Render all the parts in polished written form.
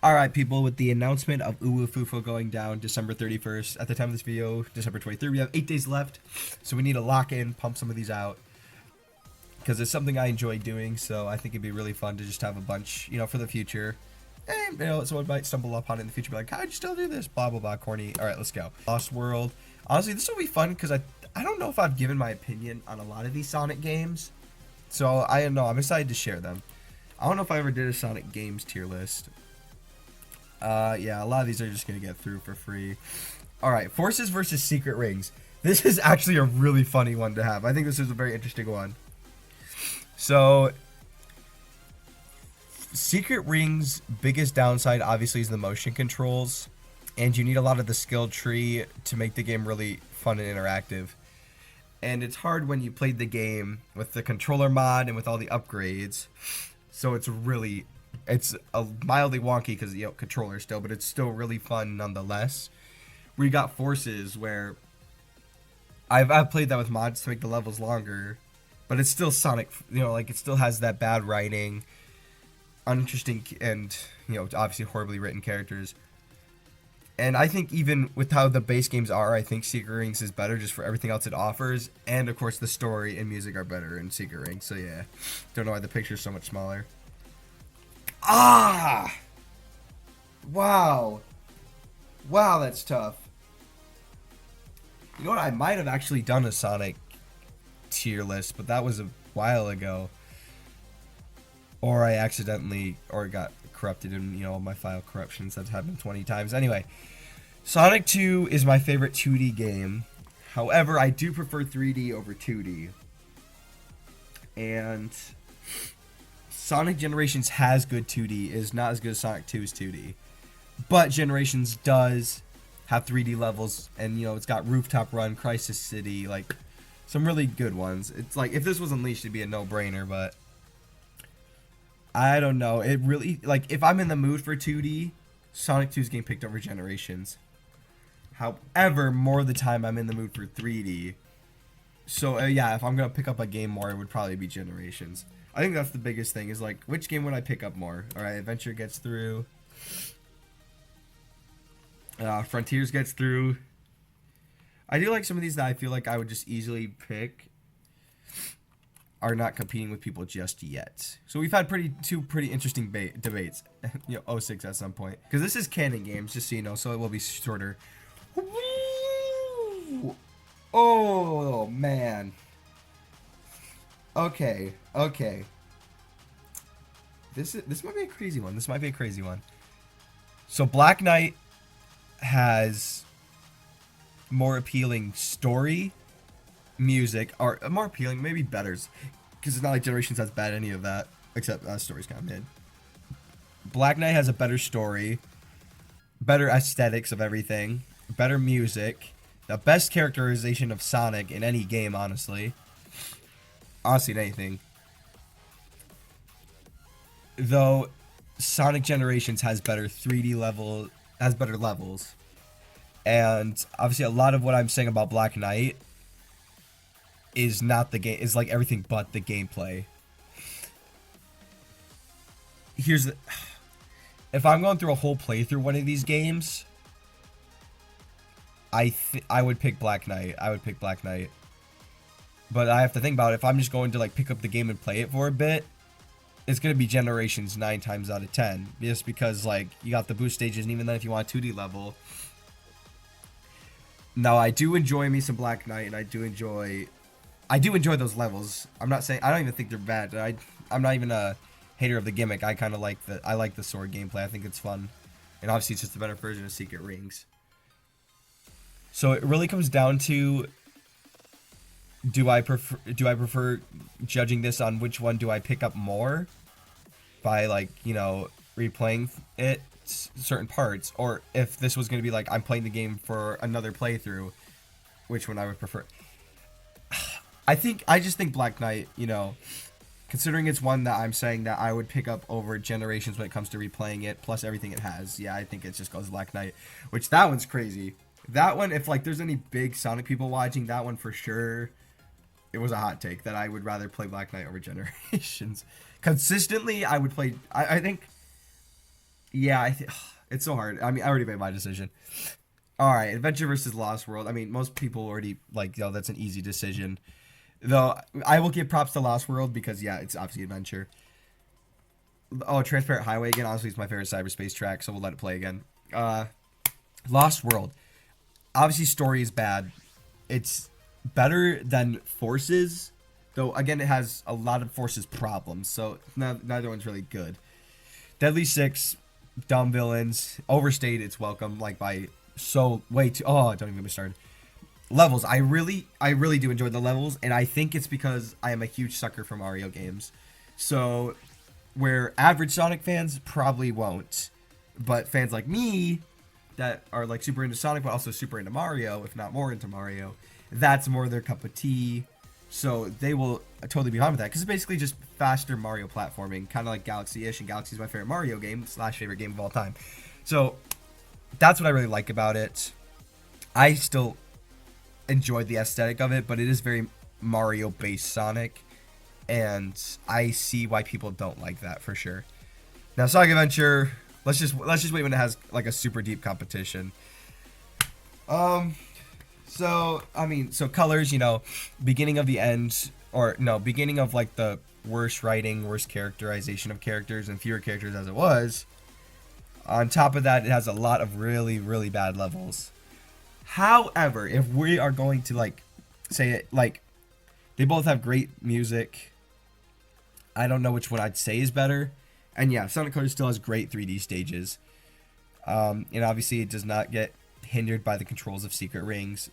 All right, people, with the announcement of UwuFufu going down December 31st, at the time of this video, December 23rd, we have 8 days left. So we need to lock in, pump some of these out. Because it's something I enjoy doing, so I think it'd be really fun to just have a bunch, for the future. And, someone might stumble upon it in the future, be like, how'd you still do this? Blah, blah, blah, corny. All right, let's go. Lost World. Honestly, this will be fun because I don't know if I've given my opinion on a lot of these Sonic games. So, I don't know. I'm excited to share them. I don't know if I ever did a Sonic games tier list. Yeah, a lot of these are just gonna get through for free. All right, Forces versus Secret Rings. This is actually a really funny one to have. I think this is a very interesting one. So, Secret Rings' biggest downside obviously is the motion controls, and you need a lot of the skill tree to make the game really fun and interactive. And it's hard when you played the game with the controller mod and with all the upgrades. So it's a mildly wonky because controller still, but it's still really fun nonetheless. We got Forces where I've played that with mods to make the levels longer, but it's still Sonic. Like it still has that bad writing, uninteresting, and obviously horribly written characters. And I think even with how the base games are, I think Secret Rings is better just for everything else it offers, and of course the story and music are better in Secret Rings. So yeah, don't know why the picture's so much smaller. Ah! Wow. Wow, that's tough. You know what? I might have actually done a Sonic tier list, but that was a while ago. Or I accidentally, or it got corrupted in, my file corruptions. That's happened 20 times. Anyway, Sonic 2 is my favorite 2D game. However, I do prefer 3D over 2D. And Sonic Generations has good 2D. It is not as good as Sonic 2's 2D. But Generations does have 3D levels, and it's got Rooftop Run, Crisis City, like some really good ones. It's like if this was Unleashed, it'd be a no-brainer, but I don't know. It really, like, if I'm in the mood for 2D, Sonic 2's getting picked over Generations. However, more of the time I'm in the mood for 3D. So yeah, if I'm gonna pick up a game more, it would probably be Generations. I think that's the biggest thing, is like, which game would I pick up more? Alright, Adventure gets through. Frontiers gets through. I do like some of these that I feel like I would just easily pick are not competing with people just yet. So we've had two pretty interesting debates. '06 at some point. Because this is Canon games, just so you know, so it will be shorter. Oh, man. Okay. This might be a crazy one. So Black Knight has more appealing story, music, or more appealing, maybe better, because it's not like Generations has bad any of that, except story's kind of mid. Black Knight has a better story, better aesthetics of everything, better music, the best characterization of Sonic in any game, honestly in anything. Though Sonic Generations has better levels. And obviously a lot of what I'm saying about Black Knight is not the game, is like everything but the gameplay. If I'm going through a whole playthrough one of these games, I would pick Black Knight. But I have to think about it. If I'm just going to like pick up the game and play it for a bit, it's going to be Generations 9 times out of 10. Just because like you got the boost stages, and even then if you want a 2D level. Now I do enjoy me some Black Knight, and I do enjoy those levels. I'm not saying, I don't even think they're bad. I'm not even a hater of the gimmick. I kind of like the sword gameplay. I think it's fun. And obviously it's just a better version of Secret Rings. So it really comes down to, do I prefer judging this on which one do I pick up more by like, replaying it certain parts, or if this was going to be like I'm playing the game for another playthrough, which one I would prefer. I just think Black Knight, considering it's one that I'm saying that I would pick up over Generations when it comes to replaying it, plus everything it has. Yeah, I think it just goes Black Knight, which that one's crazy. That one, if like there's any big Sonic people watching, that one for sure, it was a hot take that I would rather play Black Knight over Generations. Consistently, I would play, I think Yeah, it's so hard. I mean, I already made my decision. All right, Adventure versus Lost World. I mean, most people already like, that's an easy decision. Though I will give props to Lost World because yeah, it's obviously adventure. Oh, Transparent Highway again. Honestly, it's my favorite cyberspace track, so we'll let it play again. Uh, Lost World. Obviously, story is bad. It's better than Forces, though. Again, it has a lot of Forces problems, so neither one's really good. Deadly Six, dumb villains, overstayed its welcome like by so way too. Oh, don't even get me started. Levels. I really do enjoy the levels, and I think it's because I am a huge sucker for Mario games. So where average Sonic fans probably won't, but fans like me that are like super into Sonic but also super into Mario, if not more into Mario, that's more their cup of tea. So they will totally be fine with that because it's basically just faster Mario platforming, kind of like Galaxy-ish, and Galaxy is my favorite Mario game / favorite game of all time. So that's what I really like about it. I still enjoyed the aesthetic of it, but it is very Mario based Sonic, and I see why people don't like that for sure. Now Sonic Adventure, let's just wait when it has like a super deep competition. Um so I mean, so colors, beginning of the end, or no, beginning of like the worst writing, worst characterization of characters and fewer characters as it was. On top of that, it has a lot of really, really bad levels. However, if we are going to like say it, like they both have great music. I don't know which one I'd say is better. And yeah, Sonic Colors still has great 3D stages. And obviously it does not get hindered by the controls of Secret Rings.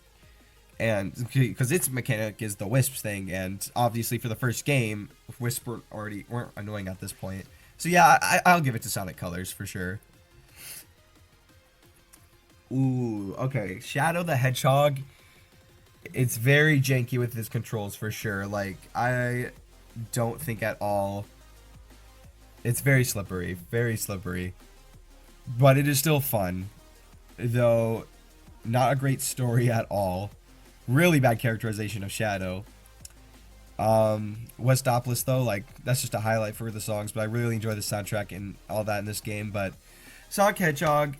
And because its mechanic is the Wisp thing, and obviously for the first game, Wisp weren't annoying at this point. So yeah, I'll give it to Sonic Colors for sure. Ooh, okay. Shadow the Hedgehog. It's very janky with his controls for sure. Like, I don't think at all. It's very slippery. Very slippery. But it is still fun. Though, not a great story at all. Really bad characterization of Shadow. Westopolis, though, like, that's just a highlight for the songs. But I really enjoy the soundtrack and all that in this game. But Sonic Hedgehog,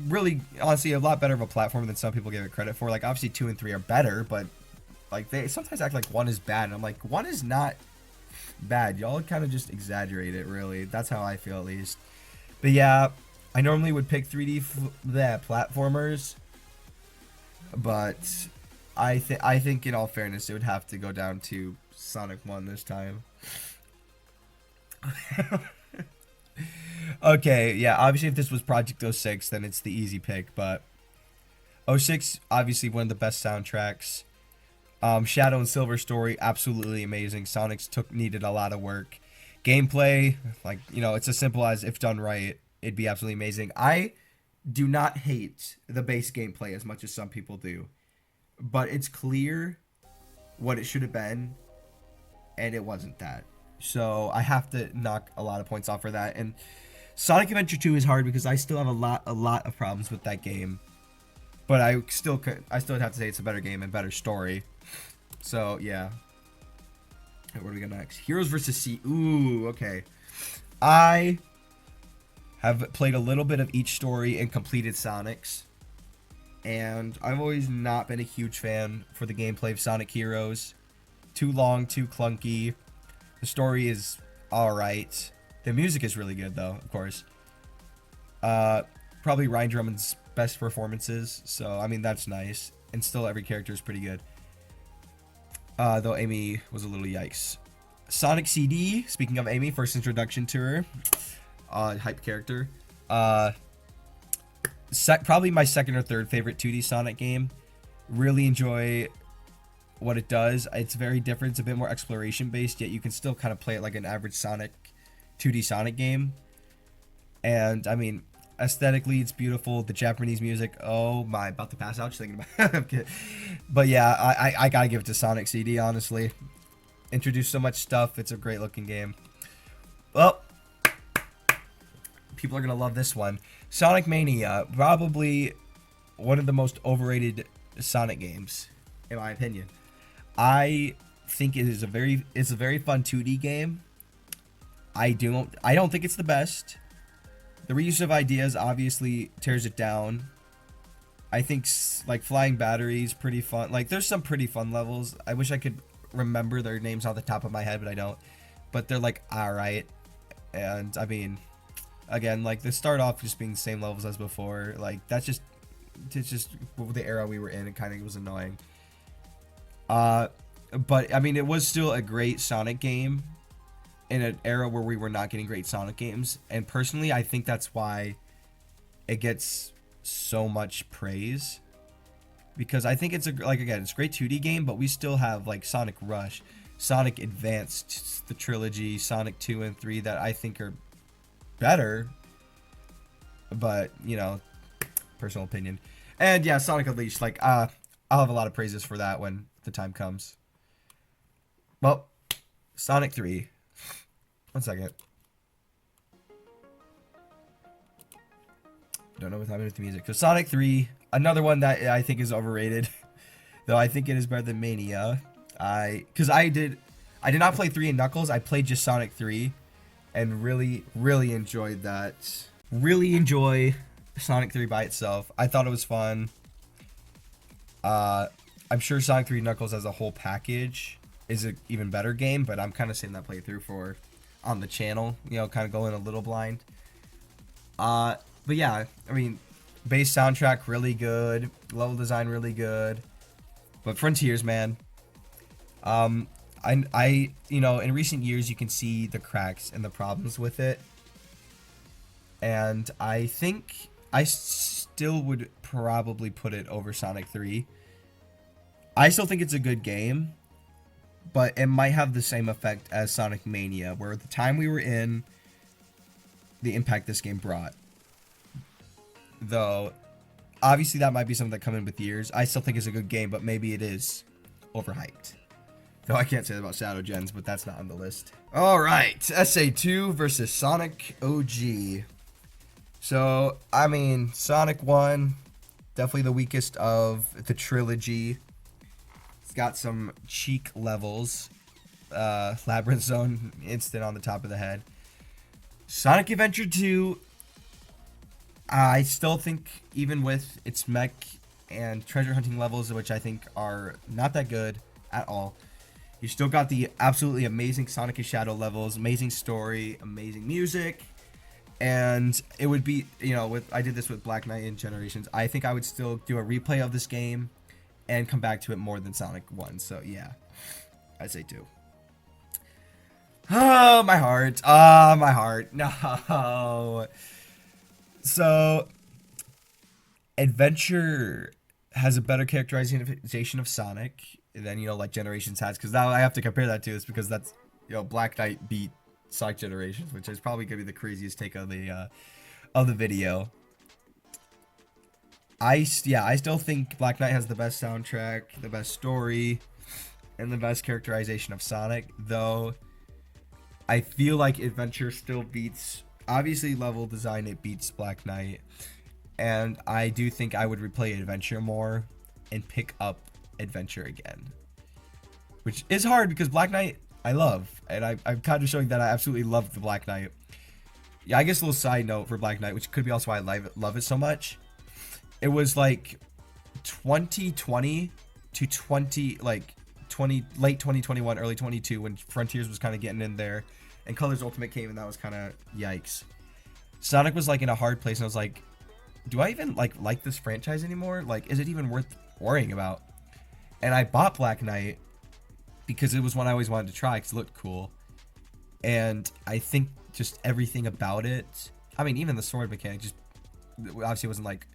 really, honestly, a lot better of a platform than some people give it credit for. Like, obviously 2 and 3 are better, but like they sometimes act like 1 is bad, and I'm like, 1 is not bad. Y'all kind of just exaggerate it, really. That's how I feel, at least. But yeah, I normally would pick 3D platformers, but I think in all fairness, it would have to go down to Sonic 1 this time. Okay, yeah, obviously if this was Project 06, then it's the easy pick, but 06, obviously one of the best soundtracks. Shadow and Silver story, absolutely amazing. Sonic's needed a lot of work. Gameplay, like, it's as simple as if done right, it'd be absolutely amazing. I do not hate the base gameplay as much as some people do, but it's clear what it should have been, and it wasn't that. So I have to knock a lot of points off for that. And Sonic Adventure 2 is hard because I still have a lot of problems with that game. But I still would have to say it's a better game and better story. So yeah. Right, where do we go next? Heroes vs. Sea. Ooh, okay. I have played a little bit of each story and completed Sonic's. And I've always not been a huge fan for the gameplay of Sonic Heroes. Too long, too clunky. The story is alright. The music is really good, though, of course. Probably Ryan Drummond's best performances, so, I mean, that's nice. And still, every character is pretty good. Though Amy was a little yikes. Sonic CD, speaking of Amy, first introduction to her. Hype character. Probably my second or third favorite 2D Sonic game. Really enjoy what it does. It's very different. It's a bit more exploration based, yet you can still kind of play it like an average 2D Sonic game. And I mean, aesthetically, it's beautiful. The Japanese music, oh my, about to pass out just thinking about it. But yeah, I gotta give it to Sonic CD, honestly. Introduced so much stuff. It's a great looking game. Well, people are gonna love this one. Sonic Mania, probably one of the most overrated Sonic games, in my opinion. I think it's a very fun 2D game. I don't think it's the best, The reuse of ideas obviously tears it down. I think like flying batteries pretty fun. Like there's some pretty fun levels. I wish I could remember their names off the top of my head, but I don't. But they're like alright. And I mean, again, like they start off just being the same levels as before. Like it's just the era we were in. It kind of was annoying. But I mean, it was still a great Sonic game in an era where we were not getting great Sonic games. And personally, I think that's why it gets so much praise, because I think it's again, it's a great 2D game, but we still have like Sonic Rush, Sonic Advanced, the trilogy, Sonic 2 and 3 that I think are better, but you know, personal opinion. And yeah, Sonic Unleashed, like I'll have a lot of praises for that when the time comes. Well, Sonic 3. 1 second. Don't know what's happening with the music. So Sonic 3, another one that I think is overrated, though I think it is better than Mania. I did not play 3 and Knuckles. I played just Sonic 3, and really enjoyed that. Really enjoy Sonic 3 by itself. I thought it was fun. I'm sure Sonic 3 Knuckles as a whole package is an even better game, but I'm kind of saving that playthrough for on the channel. You know, kind of going a little blind. But yeah, I mean, bass soundtrack really good, level design really good, but Frontiers, man. I you know, in recent years you can see the cracks and the problems with it, and I think I still would probably put it over Sonic 3. I still think it's a good game, but it might have the same effect as Sonic Mania, where at the time we were in, the impact this game brought. Though, obviously that might be something that come in with years. I still think it's a good game, but maybe it is overhyped. Though I can't say that about Shadow Gens, but that's not on the list. Alright, SA2 versus Sonic OG. So, I mean, Sonic 1, definitely the weakest of the trilogy. It's got some cheek levels. Labyrinth Zone, instant on the top of the head. Sonic Adventure 2, I still think, even with its mech and treasure hunting levels, which I think are not that good at all, you still got the absolutely amazing Sonic and Shadow levels, amazing story, amazing music, and it would be, you know, I did this with Black Knight and Generations. I think I would still do a replay of this game and come back to it more than Sonic 1, so yeah, I'd say 2. Oh, my heart. Ah, my heart. No. So, Adventure has a better characterization of Sonic than, you know, like Generations has, because now I have to compare that to this, because that's, you know, Black Knight beat Sonic Generations, which is probably gonna be the craziest take of the video. I still think Black Knight has the best soundtrack, the best story, and the best characterization of Sonic, though I feel like Adventure still beats, obviously level design, it beats Black Knight, and I do think I would replay Adventure more and pick up Adventure again, which is hard because Black Knight I love, and I'm kind of showing that I absolutely love the Black Knight. Yeah, I guess a little side note for Black Knight, which could be also why I love it so much. It was like 2020 to late 2021, early 22 when Frontiers was kind of getting in there, and Colors Ultimate came, and that was kind of yikes. Sonic was like in a hard place, and I was like, do I even like this franchise anymore? Like, is it even worth worrying about? And I bought Black Knight because it was one I always wanted to try because it looked cool. And I think just everything about it, I mean, even the sword mechanic, just obviously wasn't like,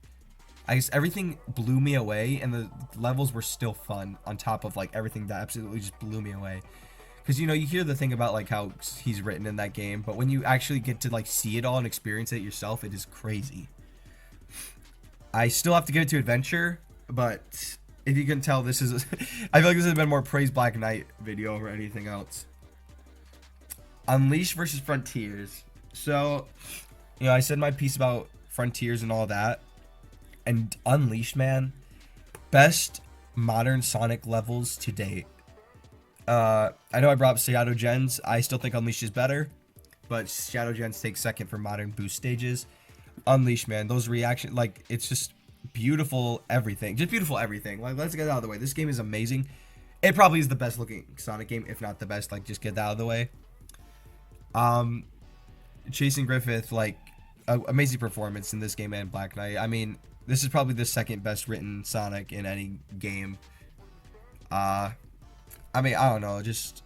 I guess everything blew me away, and the levels were still fun on top of like everything that absolutely just blew me away. Because, you know, you hear the thing about like how he's written in that game, but when you actually get to like see it all and experience it yourself, it is crazy. I still have to give it to Adventure, but if you can tell, this is I feel like this has been more praise Black Knight video over anything else. Unleashed versus Frontiers. So, you know, I said my piece about Frontiers and all that, and Unleashed, man, best modern Sonic levels to date. I know I brought up Shadow Gens. I still think Unleashed is better, but Shadow Gens takes second for modern boost stages. Unleashed, man. Those reaction, like, it's just beautiful everything. Just beautiful everything. Like, let's get it out of the way. This game is amazing. It probably is the best looking Sonic game, if not the best. Like, just get that out of the way. Jason Griffith, like, amazing performance in this game and Black Knight. I mean, this is probably the second best written Sonic in any game. I mean, I don't know, just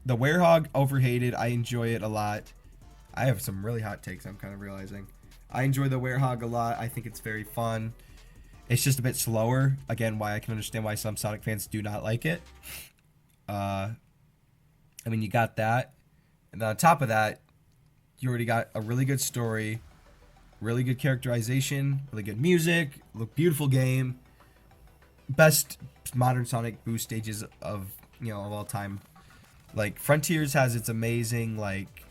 the Werehog, overhated. I enjoy it a lot. I have some really hot takes, I'm kind of realizing. I enjoy the Werehog a lot. I think it's very fun. It's just a bit slower. Again, why I can understand why some Sonic fans do not like it. I mean, you got that. And then on top of that, you already got a really good story, really good characterization, really good music, look beautiful game. Best modern Sonic boost stages of, of all time. Like, Frontiers has its amazing, like,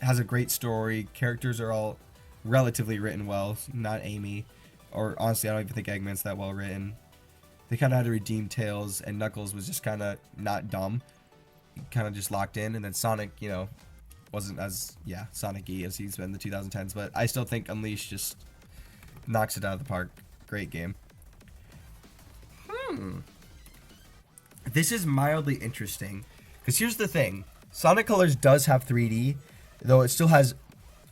has a great story. Characters are all relatively written well, not Amy. Or, honestly, I don't even think Eggman's that well written. They kind of had to redeem Tails, and Knuckles was just kind of not dumb. Kind of just locked in, and then Sonic, wasn't as, Sonic-y as he's been in the 2010s. But I still think Unleashed just knocks it out of the park. Great game. This is mildly interesting. Because here's the thing. Sonic Colors does have 3D, though it still has...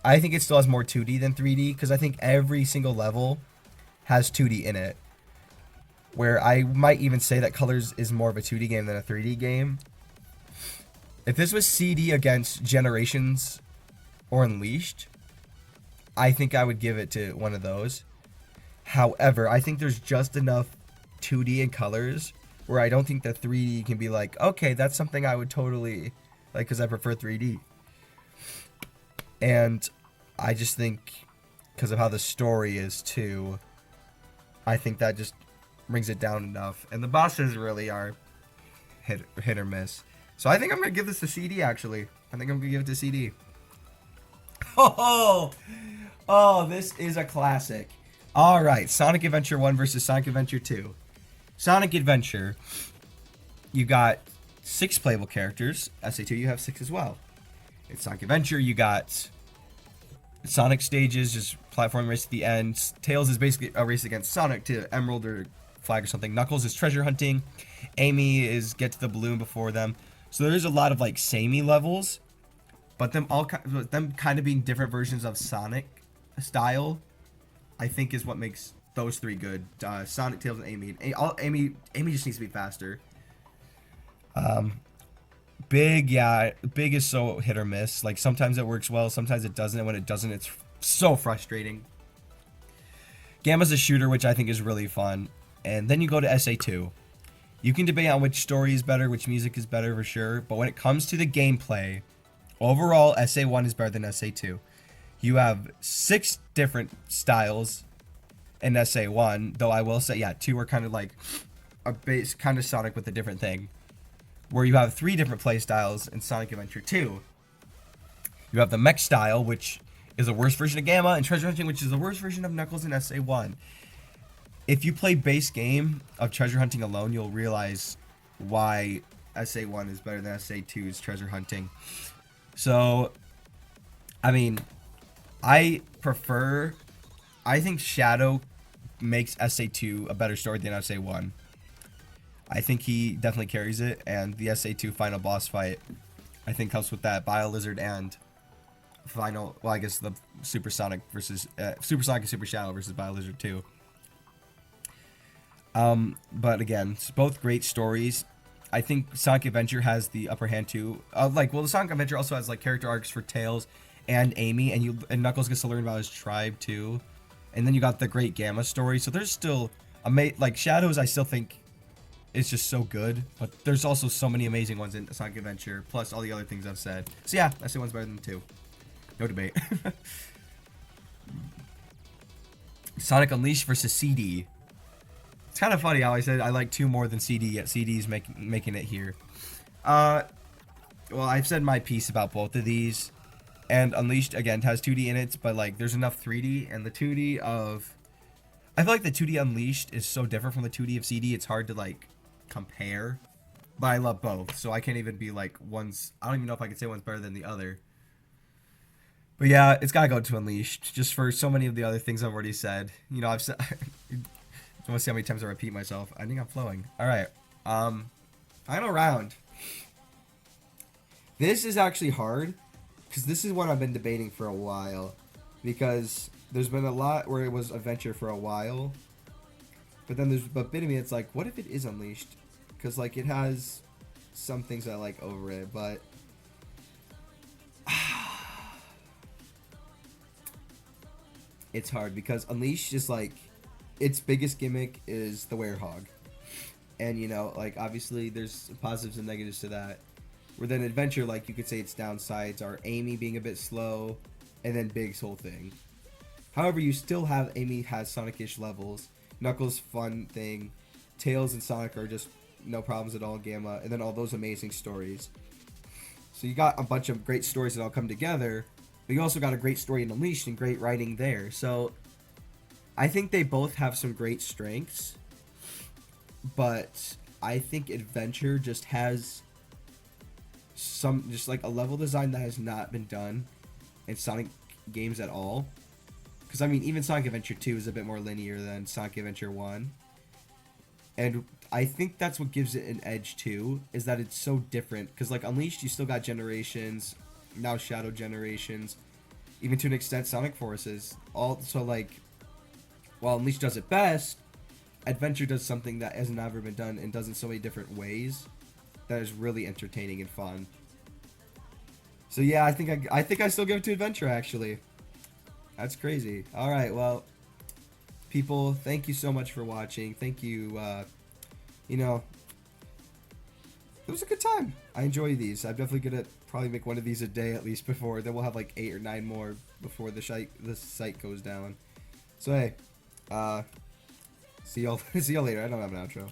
I think it still has more 2D than 3D, because I think every single level has 2D in it. Where I might even say that Colors is more of a 2D game than a 3D game. If this was CD against Generations or Unleashed, I think I would give it to one of those. However, I think there's just enough 2D and Colors where I don't think that 3D can be like, okay, that's something I would totally like, because I prefer 3D. And I just think because of how the story is too, I think that just brings it down enough. And the bosses really are hit or miss. So I think I'm going to give this to CD, actually. I think I'm going to give it to CD. Oh, this is a classic. All right, Sonic Adventure 1 versus Sonic Adventure 2. Sonic Adventure, you got 6 playable characters. SA2, you have 6 as well. In Sonic Adventure, you got Sonic stages, just platform race at the end. Tails is basically a race against Sonic to Emerald or Flag or something. Knuckles is treasure hunting. Amy is get to the balloon before them. So there's a lot of like samey levels, but them kind of being different versions of Sonic style, I think is what makes those 3 good. Sonic, Tails, and Amy. Amy just needs to be faster. Big is so hit or miss. Like, sometimes it works well, sometimes it doesn't, and when it doesn't, it's so frustrating. Gamma's a shooter, which I think is really fun. And then you go to SA2. You can debate on which story is better, which music is better for sure, but when it comes to the gameplay, overall, SA1 is better than SA2. You have 6 different styles in SA1, though I will say, 2 are kind of like a base, kind of Sonic with a different thing. Where you have 3 different play styles in Sonic Adventure 2. You have the mech style, which is a worse version of Gamma, and Treasure Hunting, which is the worst version of Knuckles in SA1. If you play base game of Treasure Hunting alone, you'll realize why SA1 is better than SA2's Treasure Hunting. So, I mean, I think Shadow makes SA2 a better story than SA1. I think he definitely carries it, and the SA2 final boss fight, I think, helps with that. BioLizard and the Super Sonic versus Super Sonic and Super Shadow versus BioLizard 2. But again, it's both great stories. I think Sonic Adventure has the upper hand too. The Sonic Adventure also has like character arcs for Tails and Amy, and Knuckles gets to learn about his tribe too. And then you got the great Gamma story. So there's still Shadows. I still think it's just so good, but there's also so many amazing ones in Sonic Adventure, plus all the other things I've said. So yeah, I say one's better than 2. No debate. Sonic Unleashed versus CD. It's kind of funny how I said I like 2 more than CD, yet CD's making it here. Well, I've said my piece about both of these, and Unleashed, again, has 2D in it, but like there's enough 3D, and the 2D of... I feel like the 2D Unleashed is so different from the 2D of CD, it's hard to like compare, but I love both, so I can't even be like I don't even know if I can say one's better than the other. But yeah, it's gotta go to Unleashed, just for so many of the other things I've already said. You know, I've said. I want to see how many times I repeat myself. I think I'm flowing. All right. Final round. This is actually hard because this is one I've been debating for a while, because there's been a lot where it was Adventure for a while, but then there's bit of me it's like, what if it is Unleashed? Because like it has some things I like over it, but it's hard because Unleashed is like, its biggest gimmick is the werehog, and you know, like obviously there's positives and negatives to that. Where then Adventure, like you could say its downsides are Amy being a bit slow, and then Big's whole thing. However, you still have Amy has Sonic-ish levels, Knuckles' fun thing, Tails and Sonic are just no problems at all, Gamma, and then all those amazing stories. So you got a bunch of great stories that all come together, but you also got a great story in Unleashed and great writing there. So I think they both have some great strengths, but I think Adventure just has some, just like a level design that has not been done in Sonic games at all. Because I mean, even Sonic Adventure 2 is a bit more linear than Sonic Adventure 1, and I think that's what gives it an edge too, is that it's so different. Because like Unleashed, you still got Generations, now Shadow Generations, even to an extent Sonic Forces. Also, like, while Unleashed does it best, Adventure does something that has never been done and does it so many different ways that is really entertaining and fun. So yeah, I think I still give it to Adventure, actually. That's crazy. All right, well, people, thank you so much for watching. Thank you. You know, it was a good time. I enjoy these. I'm definitely gonna probably make one of these a day at least before. Then we'll have like 8 or 9 more before the site goes down. So hey, see y'all see y'all later. I don't have an outro.